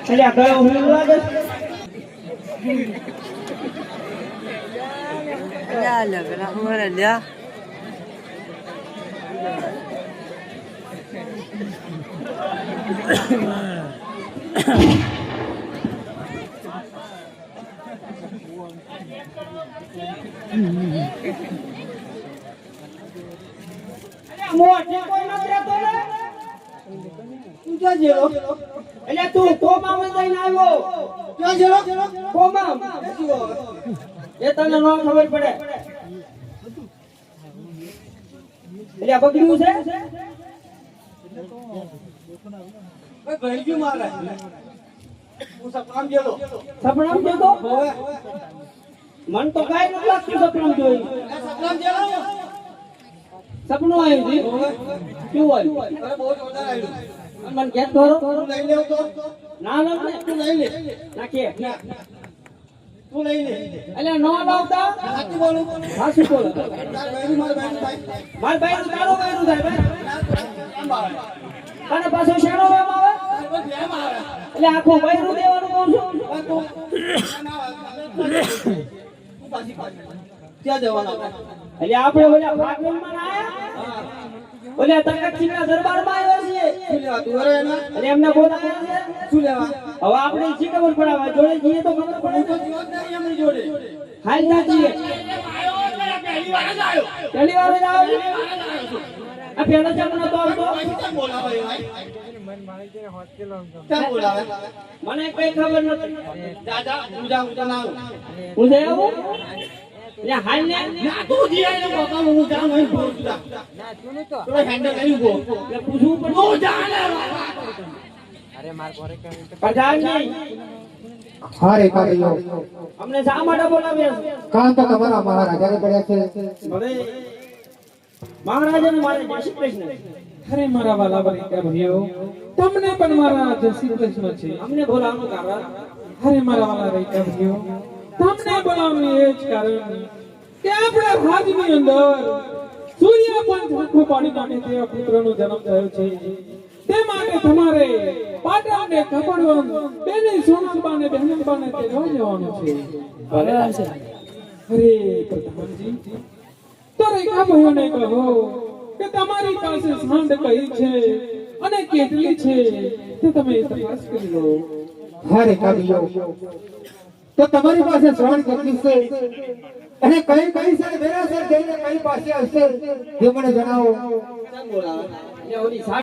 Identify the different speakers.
Speaker 1: અલ્યા કયો હું લાગે
Speaker 2: અલ્યા લે પેલા અમારે લ્યા
Speaker 1: મોટે કોઈ નથી રહેતો ને તું ક્યાં જેલો એટલે તું કોમામાં જઈને આવ્યો ક્યાં જેલો કોમામ એ તને ન ખબર પડે એટલે બગડ્યું છે એ ગઈ ગયું મારે હું સપનામ જેલો સપનામ જેલો મન તો કાઈ નથી લાગતું સપનામ જોઈ સપનામ જેલો સપનું આવ્યું છે કેવું આવ્યું અરે બહુ જોરદાર આવ્યું મને કેત કરો લઈ લેવ તો ના ના તું લઈ લે ના કે તું લઈ લે એટલે નો લાવતા સાચું બોલું સાચું બોલો માર ભાઈ નું તારો ભાઈ નું થાય ભાઈ તને પાછો શેનો વેમ આવે એટલે આખો ભાઈ નું દેવાનું કહું છું ક્યાં જવાના એટલે આપણે ઓલા ભાગવનમાં આયા ઓલા તકતસિંહના દરબારમાં આવ્યા છીએ શું લેવા તું અરે એના એટલે એમને બોલાયા છે શું લેવા હવે આપણે જી ખબર પડાવા જોડે જઈએ તો ખબર પડે તો જીવત નહીં એમની જોડે હાલ ના જઈએ પહેલી વાર જ આવ્યો આ પહેલા જમનો તો આવતો બોલાવે ભાઈ ક્યાં બોલાવે મને કઈ ખબર નથી દાદા પૂજા ના હું જઈ આવું લે હાલ ને ના તું જીયા ને બાપા હું જામ અહીં બોલું ના તું તો હેન્ડલ લઈ ગયો લે પૂછું પણ તું જા ને અરે માર ઘરે કેમ પધાર નહીં
Speaker 3: હારે કાઢ્યો
Speaker 1: અમને શા માટે બોલાવ્યા
Speaker 3: કામ તો તમારા મહારાજાને પડ્યા છે
Speaker 1: હવે મહારાજાને મારે જય શ્રી કૃષ્ણ
Speaker 4: અરે મારા વાલા બરિકા ભાઈઓ તમને પણ મારા જય શ્રી કૃષ્ણ છે
Speaker 1: અમને બોલાવવાનું કારણ
Speaker 4: અરે મારા વાલા બરિકા ભાઈઓ તમને બોલાવવાનું એ જ કારણ કે આપણા રાજની અંદર સૂર્ય પણ ઝાંખું પાડી નાખે તેવા પુત્રનો જન્મ થયો છે તે માટે તમારે પાટણને કપડવન બેને સોનાબાને બહેનબાને તે લઈ જવાનું છે અરે પ્રધાનજી તો રેખા ભાઈઓને કહો કે તમારી પાસે સાંડ કઈ છે અને કેટલી છે તે તમે તપાસ કરી લો
Speaker 3: હારે કાઢ્યો તો તમારી પાસે શ્રવણ કેટલી છે અને કઈ કઈ છે વેરાસર જઈને કઈ પાસે હશે તે મને જણાવો
Speaker 1: બોલાવે એ ઓલી